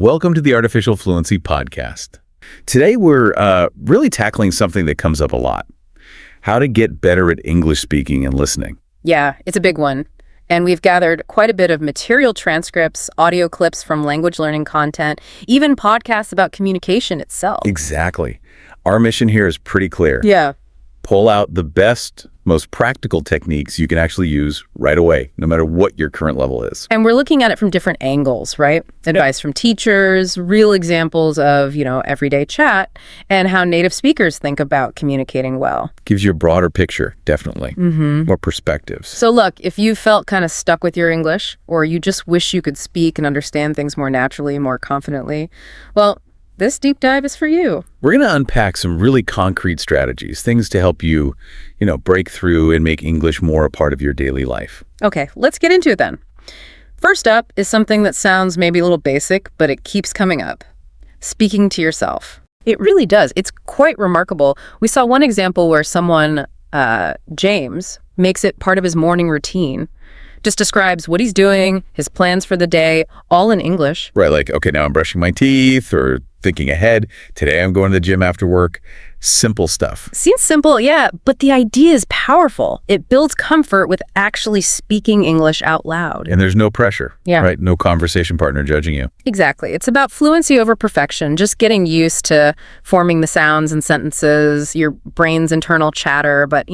Welcome to the Artificial Fluency Podcast. Today we're really tackling something that comes up a lot. How to get better at English speaking and listening. Yeah, it's a big one. And we've gathered quite a bit of material transcripts, audio clips from language learning content, even podcasts about communication itself. Exactly. Our mission here is pretty clear. Yeah. Pull out the best, most practical techniques you can actually use right away, no matter what your current level is. And we're looking at it from different angles, right? Advice from teachers, real examples of, everyday chat, and how native speakers think about communicating well. Gives you a broader picture, definitely. More perspectives. So look, if you felt kind of stuck with your English, or you just wish you could speak and understand things more naturally, more confidently, well, this deep dive is for you. We're going to unpack some really concrete strategies, things to help you, break through and make English more a part of your daily life. Okay, let's get into it then. First up is something that sounds maybe a little basic, but it keeps coming up. Speaking to yourself. It really does. It's quite remarkable. We saw one example where someone, James, makes it part of his morning routine. Just describes what he's doing, his plans for the day, all in English. Right, like, okay, now I'm brushing my teeth or thinking ahead. Today I'm going to the gym after work. Simple stuff. Seems simple, yeah, but the idea is powerful. It builds comfort with actually speaking English out loud. And there's no pressure, yeah. Right? No conversation partner judging you. Exactly. It's about fluency over perfection, just getting used to forming the sounds and sentences, your brain's internal chatter, but,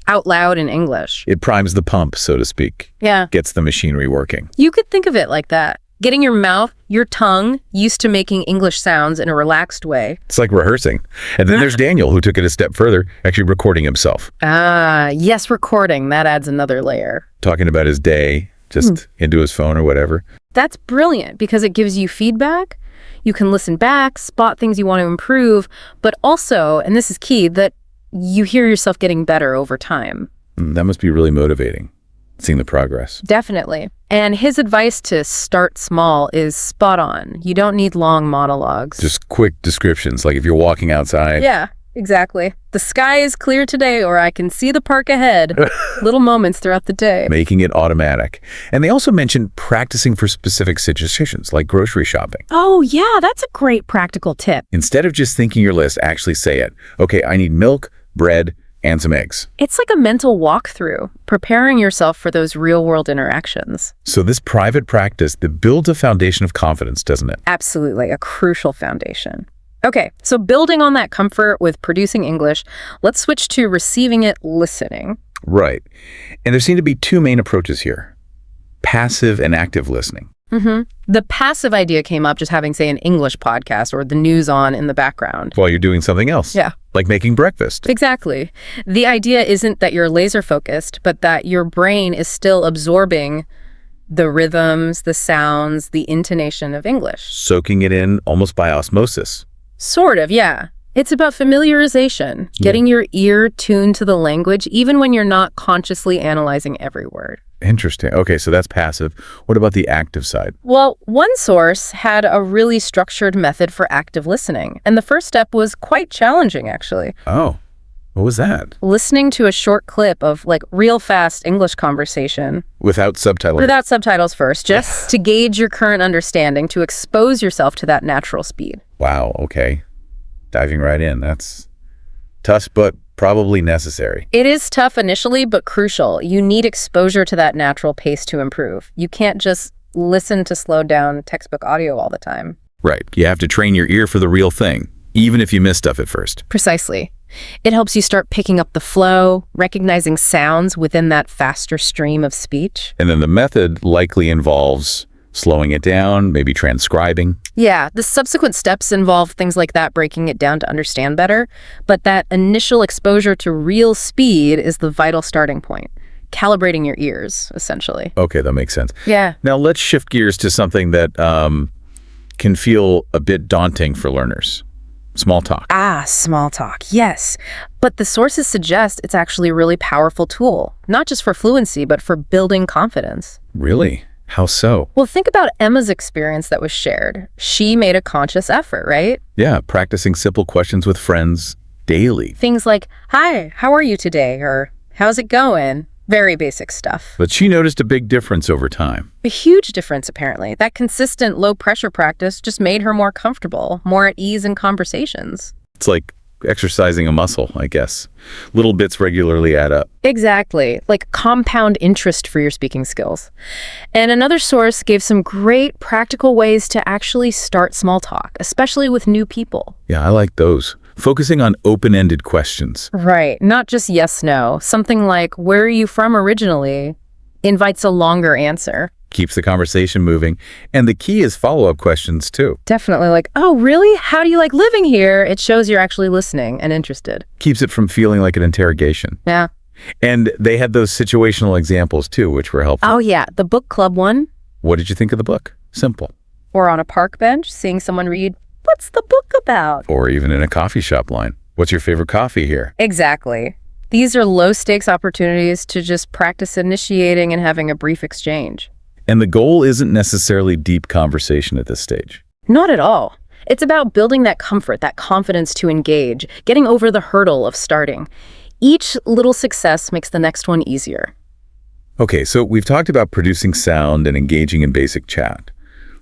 out loud in English. It primes the pump, so to speak. Yeah. Gets the machinery working. You could think of it like that. Getting your mouth, your tongue, used to making English sounds in a relaxed way. It's like rehearsing. And then there's Daniel, who took it a step further, actually recording himself. Ah, yes, recording. That adds another layer. Talking about his day, just into his phone or whatever. That's brilliant because it gives you feedback. You can listen back, spot things you want to improve, but also, and this is key, that you hear yourself getting better over time. That must be really motivating, seeing the progress. Definitely. And his advice to start small is spot on. You don't need long monologues. Just quick descriptions, like if you're walking outside. Yeah, exactly. The sky is clear today, or I can see the park ahead. Little moments throughout the day. Making it automatic. And they also mentioned practicing for specific situations, like grocery shopping. Oh, yeah, that's a great practical tip. Instead of just thinking your list, actually say it. Okay, I need milk, bread, and some eggs. It's like a mental walkthrough, preparing yourself for those real-world interactions. So this private practice that builds a foundation of confidence, doesn't it? Absolutely, a crucial foundation. Okay, so building on that comfort with producing English, let's switch to receiving it, listening. Right. And there seem to be two main approaches here. Passive and active listening. The passive idea came up just having, say, an English podcast or the news on in the background. While you're doing something else. Yeah. Like making breakfast. Exactly. The idea isn't that you're laser focused, but that your brain is still absorbing the rhythms, the sounds, the intonation of English. Soaking it in almost by osmosis. Sort of, yeah. It's about familiarization, getting your ear tuned to the language, even when you're not consciously analyzing every word. Interesting. Okay, so that's passive. What about the active side? Well, one source had a really structured method for active listening, and the first step was quite challenging, actually. Oh, what was that? Listening to a short clip of, real fast English conversation. Without subtitles? Without subtitles first, just to gauge your current understanding, to expose yourself to that natural speed. Wow, okay. Diving right in. That's tough, but probably necessary. It is tough initially, but crucial. You need exposure to that natural pace to improve. You can't just listen to slowed down textbook audio all the time. Right. You have to train your ear for the real thing, even if you miss stuff at first. Precisely. It helps you start picking up the flow, recognizing sounds within that faster stream of speech. And then the method likely involves slowing it down, maybe transcribing. Yeah, the subsequent steps involve things like that, breaking it down to understand better. But that initial exposure to real speed is the vital starting point. Calibrating your ears, essentially. Okay, that makes sense. Yeah. Now let's shift gears to something that can feel a bit daunting for learners. Small talk. Ah, small talk, yes. But the sources suggest it's actually a really powerful tool, not just for fluency, but for building confidence. Really? How so? Well, think about Emma's experience that was shared. She made a conscious effort, right? Yeah, practicing simple questions with friends daily. Things like, hi, how are you today? Or how's it going? Very basic stuff. But she noticed a big difference over time. A huge difference, apparently. That consistent low-pressure practice just made her more comfortable, more at ease in conversations. It's like exercising a muscle, I guess. Little bits regularly add up. Exactly, like compound interest for your speaking skills. And another source gave some great practical ways to actually start small talk, especially with new people. Yeah, I like those. Focusing on open-ended questions. Right, not just yes, no. Something like, where are you from originally? Invites a longer answer. Keeps the conversation moving. And the key is follow-up questions, too. Definitely like, oh, really? How do you like living here? It shows you're actually listening and interested. Keeps it from feeling like an interrogation. Yeah. And they had those situational examples, too, which were helpful. Oh, yeah, the book club one. What did you think of the book? Simple. Or on a park bench, seeing someone read, what's the book about? Or even in a coffee shop line. What's your favorite coffee here? Exactly. These are low-stakes opportunities to just practice initiating and having a brief exchange. And the goal isn't necessarily deep conversation at this stage. Not at all. It's about building that comfort, that confidence to engage, getting over the hurdle of starting. Each little success makes the next one easier. Okay, so we've talked about producing sound and engaging in basic chat.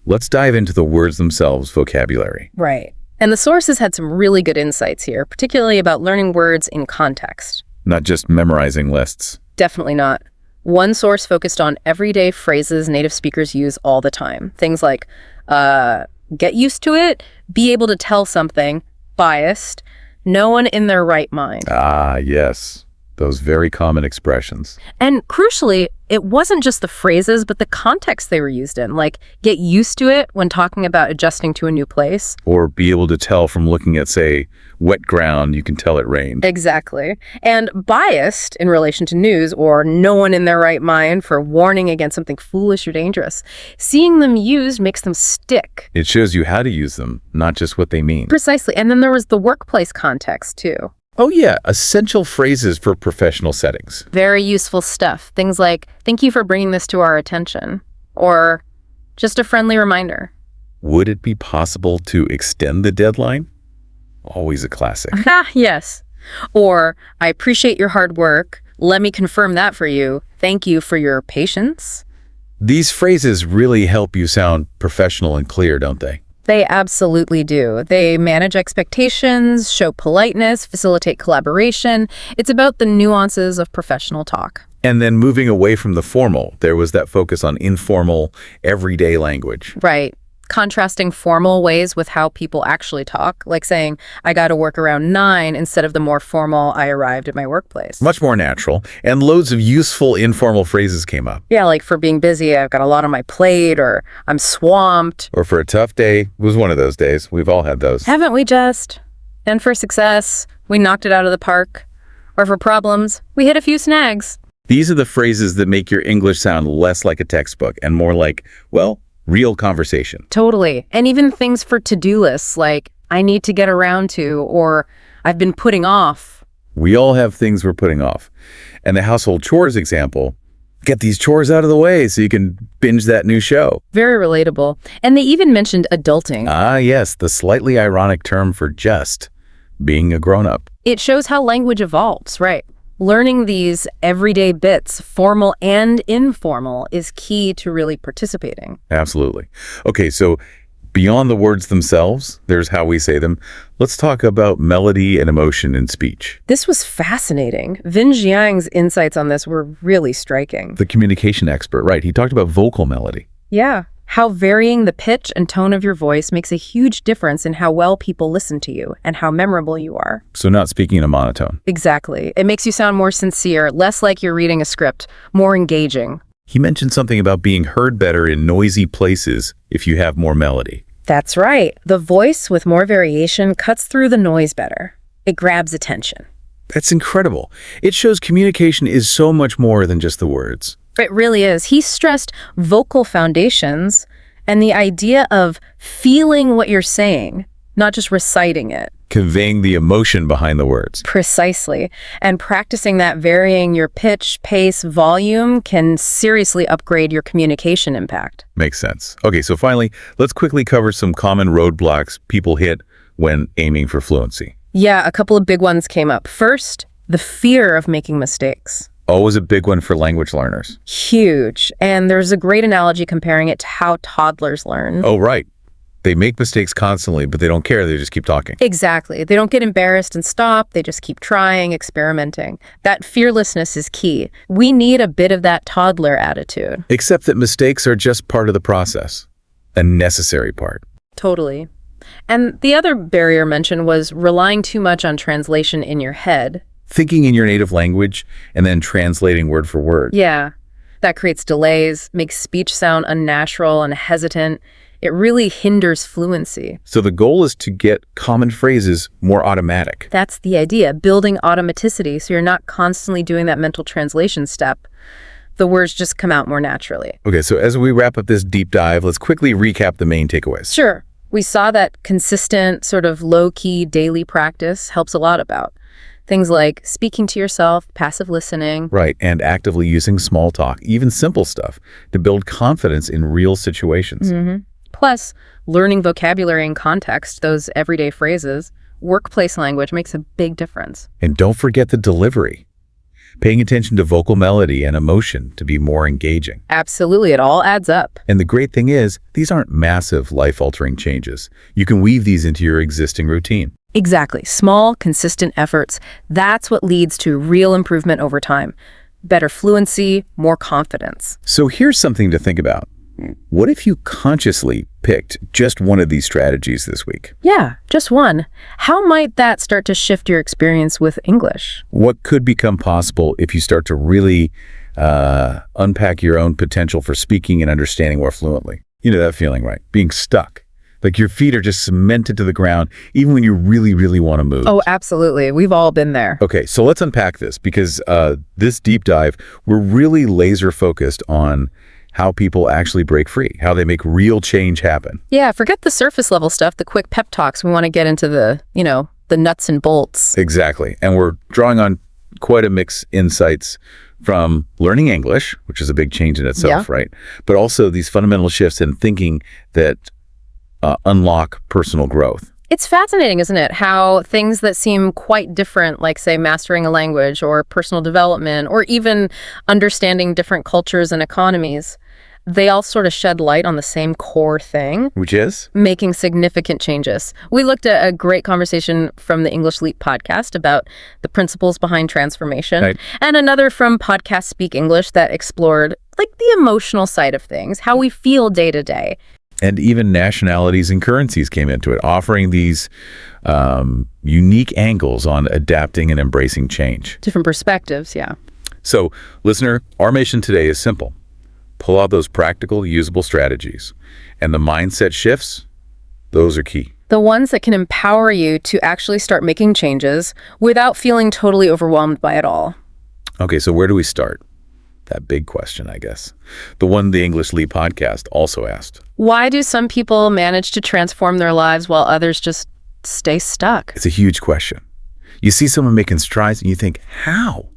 Let's dive into the words themselves vocabulary. Right. And the sources had some really good insights here, particularly about learning words in context. Not just memorizing lists. Definitely not. One source focused on everyday phrases native speakers use all the time. Things like, get used to it, be able to tell something, biased, no one in their right mind. Ah, yes. Those very common expressions. And crucially, it wasn't just the phrases, but the context they were used in, like get used to it when talking about adjusting to a new place. Or be able to tell from looking at, say, wet ground, you can tell it rained. Exactly. And biased in relation to news, or no one in their right mind for warning against something foolish or dangerous. Seeing them used makes them stick. It shows you how to use them, not just what they mean. Precisely. And then there was the workplace context, too. Oh yeah, essential phrases for professional settings. Very useful stuff. Things like, thank you for bringing this to our attention. Or just a friendly reminder. Would it be possible to extend the deadline? Always a classic. Yes. Or, I appreciate your hard work. Let me confirm that for you. Thank you for your patience. These phrases really help you sound professional and clear, don't they? They absolutely do. They manage expectations, show politeness, facilitate collaboration. It's about the nuances of professional talk. And then moving away from the formal, there was that focus on informal, everyday language. Right. Contrasting formal ways with how people actually talk, like saying, I got to work around 9 instead of the more formal, I arrived at my workplace. Much more natural, and loads of useful informal phrases came up. Yeah, like for being busy, I've got a lot on my plate, or I'm swamped. Or for a tough day, it was one of those days. We've all had those. Haven't we just? And for success, we knocked it out of the park. Or for problems, we hit a few snags. These are the phrases that make your English sound less like a textbook and more like, well, real conversation. Totally. And even things for to-do lists like, I need to get around to, or I've been putting off. We all have things we're putting off. And the household chores example, get these chores out of the way so you can binge that new show. Very relatable. And they even mentioned adulting. Ah, yes, the slightly ironic term for just being a grown-up. It shows how language evolves, right? Learning these everyday bits, formal and informal, is key to really participating. Absolutely. Okay, so beyond the words themselves, there's how we say them. Let's talk about melody and emotion in speech. This was fascinating. Vin Jiang's insights on this were really striking. The communication expert, right? He talked about vocal melody. Yeah. How varying the pitch and tone of your voice makes a huge difference in how well people listen to you and how memorable you are. So not speaking in a monotone. Exactly. It makes you sound more sincere, less like you're reading a script, more engaging. He mentioned something about being heard better in noisy places if you have more melody. That's right. The voice with more variation cuts through the noise better. It grabs attention. That's incredible. It shows communication is so much more than just the words. It really is. He stressed vocal foundations and the idea of feeling what you're saying, not just reciting it. Conveying the emotion behind the words. Precisely. And practicing that, varying your pitch, pace, volume can seriously upgrade your communication impact. Makes sense. Okay, so finally, let's quickly cover some common roadblocks people hit when aiming for fluency. Yeah, a couple of big ones came up. First, the fear of making mistakes. Always a big one for language learners. Huge. And there's a great analogy comparing it to how toddlers learn. Oh, right. They make mistakes constantly, but they don't care. They just keep talking. Exactly. They don't get embarrassed and stop. They just keep trying, experimenting. That fearlessness is key. We need a bit of that toddler attitude. Except that mistakes are just part of the process, a necessary part. Totally. And the other barrier mentioned was relying too much on translation in your head. Thinking in your native language and then translating word for word. Yeah. That creates delays, makes speech sound unnatural and hesitant. It really hinders fluency. So the goal is to get common phrases more automatic. That's the idea, building automaticity so you're not constantly doing that mental translation step. The words just come out more naturally. Okay, so as we wrap up this deep dive, let's quickly recap the main takeaways. Sure. We saw that consistent, sort of low-key daily practice helps a lot about. Things like speaking to yourself, passive listening. Right, and actively using small talk, even simple stuff, to build confidence in real situations. Plus, learning vocabulary and context, those everyday phrases. Workplace language makes a big difference. And don't forget the delivery. Paying attention to vocal melody and emotion to be more engaging. Absolutely, it all adds up. And the great thing is, these aren't massive, life-altering changes. You can weave these into your existing routine. Exactly. Small, consistent efforts. That's what leads to real improvement over time. Better fluency, more confidence. So here's something to think about. What if you consciously picked just one of these strategies this week? Yeah, just one. How might that start to shift your experience with English? What could become possible if you start to really unpack your own potential for speaking and understanding more fluently? You know that feeling, right? Being stuck. Like your feet are just cemented to the ground, even when you really, really want to move. Oh, absolutely. We've all been there. Okay, so let's unpack this because this deep dive, we're really laser focused on how people actually break free, how they make real change happen. Yeah, forget the surface level stuff, the quick pep talks. We want to get into the, the nuts and bolts. Exactly. And we're drawing on quite a mix insights from learning English, which is a big change in itself, right? But also these fundamental shifts in thinking that unlock personal growth. It's fascinating, isn't it, how things that seem quite different, like, say, mastering a language or personal development or even understanding different cultures and economies, they all sort of shed light on the same core thing. Which is? Making significant changes. We looked at a great conversation from the English Leap podcast about the principles behind transformation, right, and another from Podcast Speak English that explored, the emotional side of things, how we feel day to day. And even nationalities and currencies came into it, offering these unique angles on adapting and embracing change. Different perspectives, yeah. So, listener, our mission today is simple. Pull out those practical, usable strategies. And the mindset shifts, those are key. The ones that can empower you to actually start making changes without feeling totally overwhelmed by it all. Okay, so where do we start? That big question, I guess. The one the English Leap podcast also asked. Why do some people manage to transform their lives while others just stay stuck? It's a huge question. You see someone making strides and you think, how?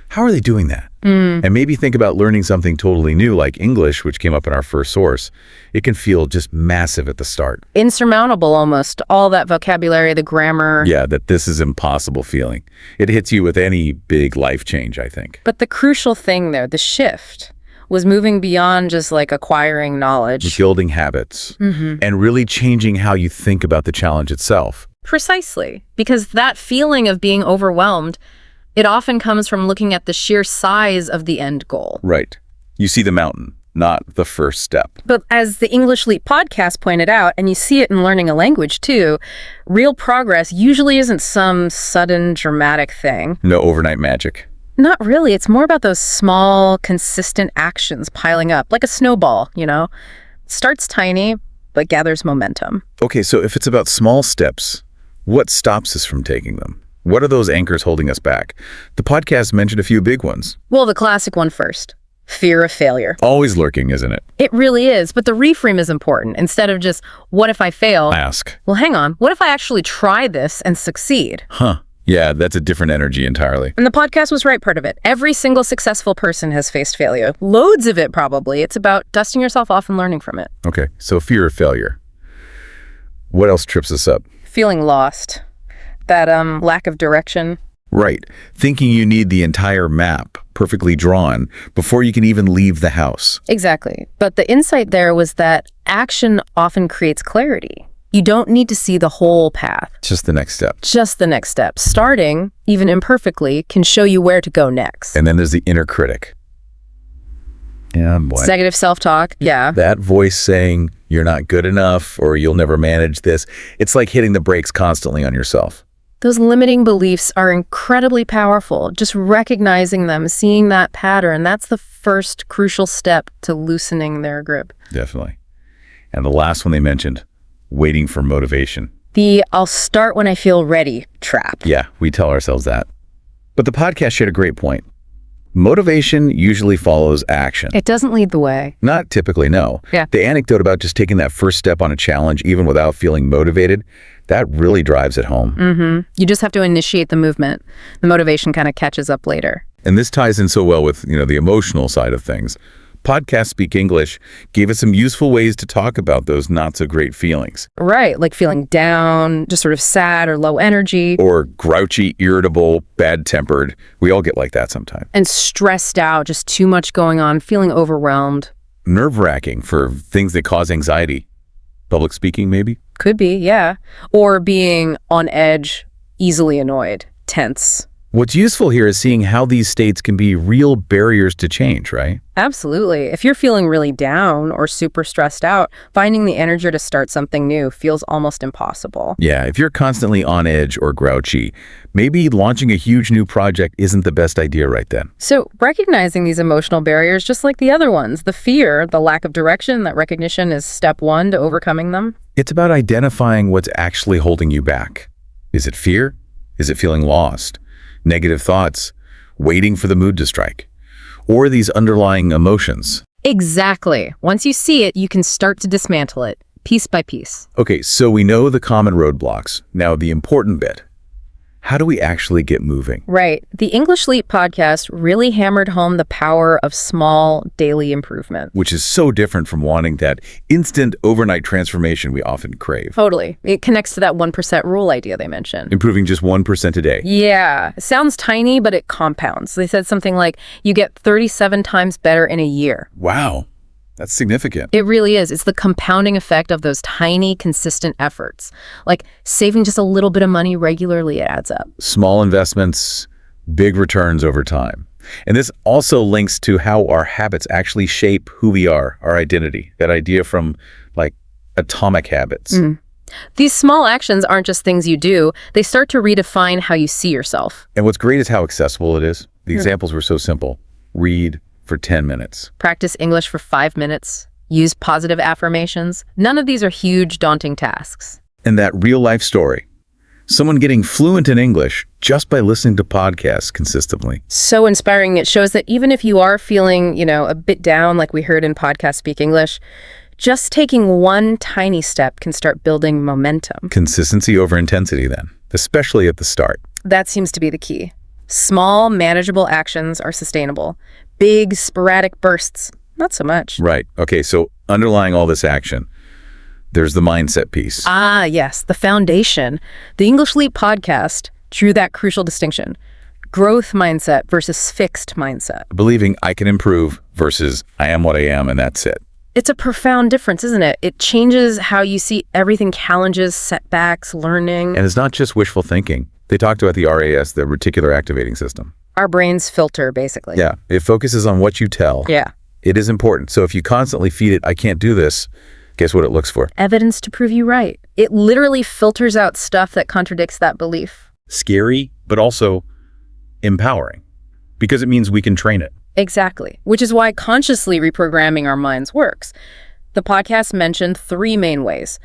How are they doing that? And maybe think about learning something totally new like English, which came up in our first source. It can feel just massive at the start. Insurmountable almost. All that vocabulary, the grammar. Yeah, that this is impossible feeling. It hits you with any big life change, I think. But the crucial thing there, the shift, was moving beyond just acquiring knowledge. Building habits and really changing how you think about the challenge itself. Precisely. Because that feeling of being overwhelmed, it often comes from looking at the sheer size of the end goal. Right. You see the mountain, not the first step. But as the English Leap podcast pointed out, and you see it in learning a language too, real progress usually isn't some sudden dramatic thing. No overnight magic. Not really. It's more about those small, consistent actions piling up, like a snowball, Starts tiny, but gathers momentum. Okay, so if it's about small steps, what stops us from taking them? What are those anchors holding us back? The podcast mentioned a few big ones. Well, the classic one first. Fear of failure. Always lurking, isn't it? It really is, but the reframe is important. Instead of just, what if I fail? Ask. Well, hang on. What if I actually try this and succeed? Huh. Yeah, that's a different energy entirely. And the podcast was right part of it. Every single successful person has faced failure. Loads of it, probably. It's about dusting yourself off and learning from it. Okay, so fear of failure. What else trips us up? Feeling lost. That lack of direction. Right. Thinking you need the entire map perfectly drawn before you can even leave the house. Exactly. But the insight there was that action often creates clarity. You don't need to see the whole path. Just the next step. Just the next step. Starting, even imperfectly, can show you where to go next. And then there's the inner critic. Yeah, boy. Negative self-talk. Yeah. That voice saying you're not good enough or you'll never manage this. It's like hitting the brakes constantly on yourself. Those limiting beliefs are incredibly powerful. Just recognizing them, seeing that pattern, that's the first crucial step to loosening their grip. Definitely. And the last one they mentioned, waiting for motivation. The "I'll start when I feel ready" trap. Yeah, we tell ourselves that. But the podcast shared a great point. Motivation usually follows action. It doesn't lead the way. Not typically, no. Yeah. The anecdote about just taking that first step on a challenge, even without feeling motivated, that really drives it home. You just have to initiate the movement. The motivation kind of catches up later. And this ties in so well with, the emotional side of things. Podcast Speak English gave us some useful ways to talk about those not-so-great feelings. Right, like feeling down, just sort of sad or low energy. Or grouchy, irritable, bad-tempered. We all get like that sometimes. And stressed out, just too much going on, feeling overwhelmed. Nerve-wracking for things that cause anxiety. Public speaking, maybe? Could be, yeah. Or being on edge, easily annoyed, tense. What's useful here is seeing how these states can be real barriers to change, right? Absolutely. If you're feeling really down or super stressed out, finding the energy to start something new feels almost impossible. Yeah, if you're constantly on edge or grouchy, maybe launching a huge new project isn't the best idea right then. So recognizing these emotional barriers, just like the other ones, the fear, the lack of direction, that recognition is step one to overcoming them. It's about identifying what's actually holding you back. Is it fear? Is it feeling lost? Negative thoughts? Waiting for the mood to strike? Or these underlying emotions? Exactly. Once you see it, you can start to dismantle it, piece by piece. Okay, so we know the common roadblocks. Now the important bit. How do we actually get moving? Right. The English Leap podcast really hammered home the power of small daily improvement. Which is so different from wanting that instant overnight transformation we often crave. Totally. It connects to that 1% rule idea they mentioned. Improving just 1% a day. Yeah. It sounds tiny, but it compounds. They said something like, you get 37 times better in a year. Wow. That's significant. It really is. It's the compounding effect of those tiny, consistent efforts. Like saving just a little bit of money regularly, it adds up. Small investments, big returns over time. And this also links to how our habits actually shape who we are, our identity. That idea from like atomic habits. These small actions aren't just things you do. They start to redefine how you see yourself. And what's great is how accessible it is. The examples were so simple. Read for 10 minutes. Practice English for 5 minutes. Use positive affirmations. None of these are huge, daunting tasks. And that real-life story. Someone getting fluent in English just by listening to podcasts consistently. So inspiring. It shows that even if you are feeling, a bit down, like we heard in Podcast Speak English, just taking one tiny step can start building momentum. Consistency over intensity then, especially at the start. That seems to be the key. Small, manageable actions are sustainable. Big, sporadic bursts, not so much. Right. Okay, so underlying all this action, there's the mindset piece. Ah, yes, the foundation. The English Leap podcast drew that crucial distinction. Growth mindset versus fixed mindset. Believing I can improve versus I am what I am and that's it. It's a profound difference, isn't it? It changes how you see everything, challenges, setbacks, learning. And it's not just wishful thinking. They talked about the RAS, the reticular activating system. Our brains filter, basically. Yeah, it focuses on what you tell. Yeah. It is important. So if you constantly feed it, I can't do this, guess what it looks for? Evidence to prove you right. It literally filters out stuff that contradicts that belief. Scary, but also empowering, because it means we can train it. Exactly, which is why consciously reprogramming our minds works. The podcast mentioned 3 main ways: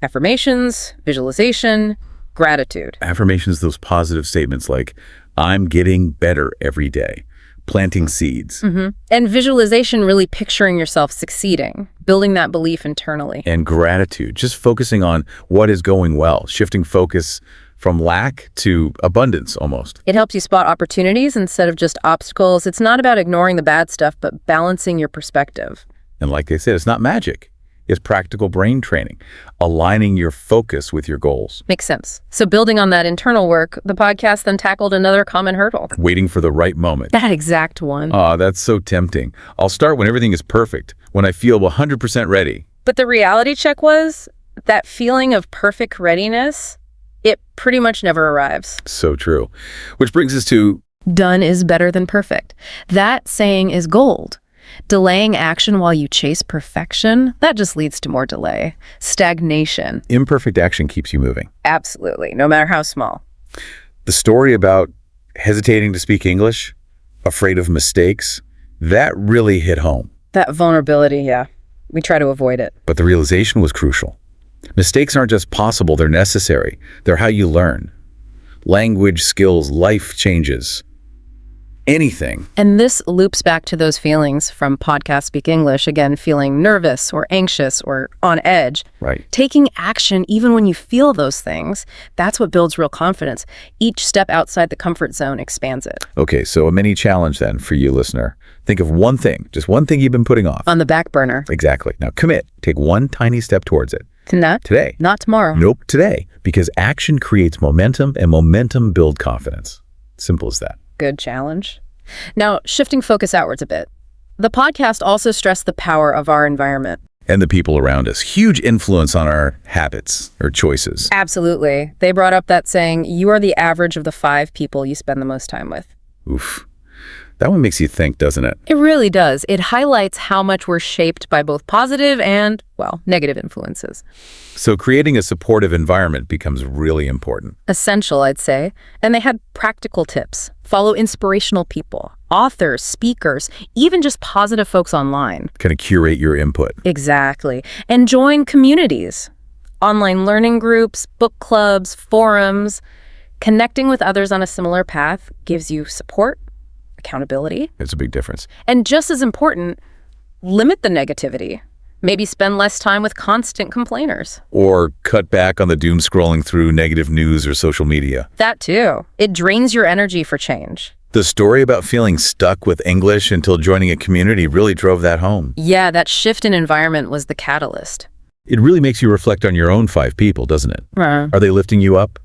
affirmations, visualization, gratitude. Affirmations, those positive statements like, I'm getting better every day, planting seeds. And visualization, really picturing yourself succeeding, building that belief internally. And gratitude, just focusing on what is going well, shifting focus from lack to abundance almost. It helps you spot opportunities instead of just obstacles. It's not about ignoring the bad stuff, but balancing your perspective. And like they said, it's not magic. is practical brain training, aligning your focus with your goals. Makes sense. So building on that internal work, the podcast then tackled another common hurdle. Waiting for the right moment. That exact one. That's so tempting. I'll start when everything is perfect, when I feel 100% ready. But the reality check was that feeling of perfect readiness, it pretty much never arrives. So true. Which brings us to done is better than perfect. That saying is gold. Delaying action while you chase perfection, that just leads to more delay. Stagnation. imperfect action keeps you moving. Absolutely, no matter how small. The story about hesitating to speak English, afraid of mistakes, that really hit home. That vulnerability, yeah. We try to avoid it. But the realization was crucial. Mistakes aren't just possible, they're necessary. They're how you learn. Language, skills, life changes. Anything. And this loops back to those feelings from Podcast Speak English, again, feeling nervous or anxious or on edge. Right. Taking action even when you feel those things, that's what builds real confidence. Each step outside the comfort zone expands it. Okay, so a mini challenge then for you, listener. Think of one thing, just one thing you've been putting off. On the back burner. Exactly. Now commit. Take one tiny step towards it. Not Today. Not tomorrow. Nope, today. Because action creates momentum, and momentum builds confidence. Simple as that. Good challenge. Now, shifting focus outwards a bit. The podcast also stressed the power of our environment. And the people around us. Huge influence on our habits or choices. Absolutely. They brought up that saying, you are the average of the 5 people you spend the most time with. Oof. That one makes you think, doesn't it? It really does. It highlights how much we're shaped by both positive and, well, negative influences. So creating a supportive environment becomes really important. Essential, I'd say. And they had practical tips. Follow inspirational people, authors, speakers, even just positive folks online. Kind of curate your input. Exactly. And join communities. Online learning groups, book clubs, forums. Connecting with others on a similar path gives you support, accountability. It's a big difference. And just as important, limit the negativity. Maybe spend less time with constant complainers. Or cut back on the doom scrolling through negative news or social media. That too. It drains your energy for change. The story about feeling stuck with English until joining a community really drove that home. Yeah, that shift in environment was the catalyst. It really makes you reflect on your own 5 people, doesn't it? Right. Are they lifting you up?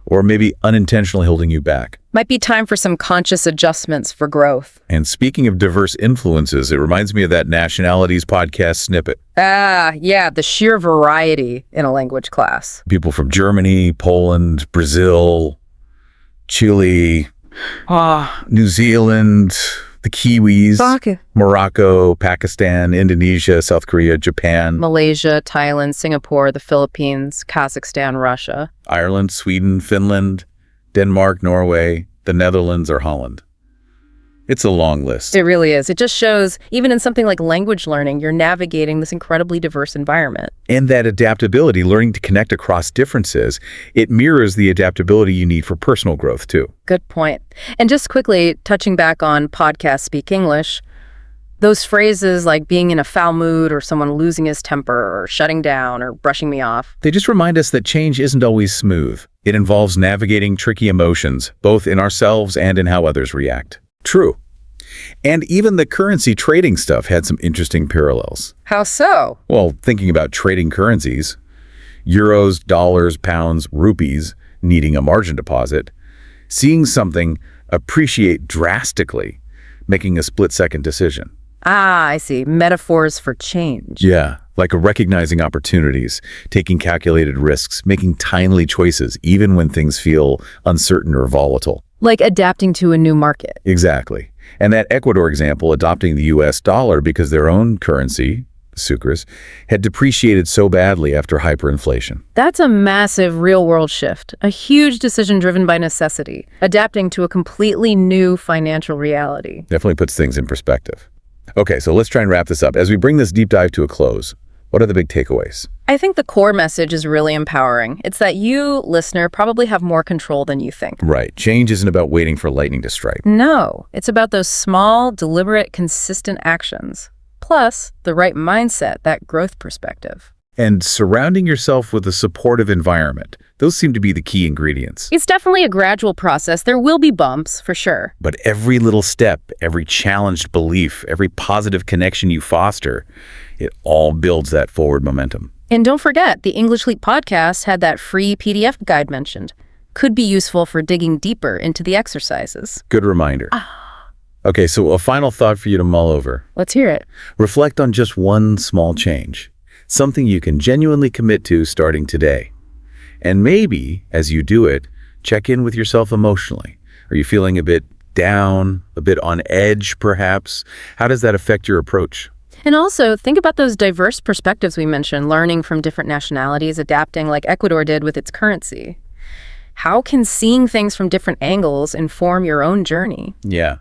Or maybe unintentionally holding you back? Might be time for some conscious adjustments for growth. And speaking of diverse influences, it reminds me of that Nationalities podcast snippet. Yeah, the sheer variety in a language class. People from Germany, Poland, Brazil, Chile, New Zealand, the Kiwis, Morocco, Pakistan, Indonesia, South Korea, Japan, Malaysia, Thailand, Singapore, the Philippines, Kazakhstan, Russia. Ireland, Sweden, Finland, Denmark, Norway, the Netherlands, or Holland. It's a long list. It really is. It just shows, even in something like language learning, you're navigating this incredibly diverse environment. And that adaptability, learning to connect across differences, it mirrors the adaptability you need for personal growth, too. Good point. And just quickly, touching back on Podcast Speak English, those phrases like being in a foul mood or someone losing his temper or shutting down or brushing me off. They just remind us that change isn't always smooth. It involves navigating tricky emotions, both in ourselves and in how others react. True. And even the currency trading stuff had some interesting parallels. How so? Well, thinking about trading currencies, euros, dollars, pounds, rupees, needing a margin deposit, seeing something appreciate drastically, making a split-second decision. I see. Metaphors for change. Yeah, like recognizing opportunities, taking calculated risks, making timely choices, even when things feel uncertain or volatile. Like adapting to a new market. Exactly. And that Ecuador example, adopting the US dollar because their own currency, sucres, had depreciated so badly after hyperinflation. That's a massive real-world shift, a huge decision driven by necessity, adapting to a completely new financial reality. Definitely puts things in perspective. Okay, so let's try and wrap this up. As we bring this deep dive to a close, what are the big takeaways? I think the core message is really empowering. It's that you, listener, probably have more control than you think. Right. Change isn't about waiting for lightning to strike. No, it's about those small, deliberate, consistent actions. Plus, the right mindset, that growth perspective. And surrounding yourself with a supportive environment. Those seem to be the key ingredients. It's definitely a gradual process. There will be bumps, for sure. But every little step, every challenged belief, every positive connection you foster, It all builds that forward momentum. And don't forget, the English Leap podcast had that free PDF guide mentioned. Could be useful for digging deeper into the exercises. Good reminder. Okay, so a final thought for you to mull over. Let's hear it. Reflect on just one small change, something you can genuinely commit to starting today. And maybe, as you do it, check in with yourself emotionally. Are you feeling a bit down, a bit on edge, perhaps? How does that affect your approach? And also, think about those diverse perspectives we mentioned, learning from different nationalities, adapting like Ecuador did with its currency. How can seeing things from different angles inform your own journey? Yeah.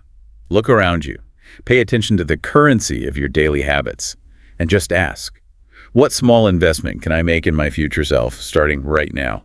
Look around you. Pay attention to the currency of your daily habits. And just ask, what small investment can I make in my future self starting right now?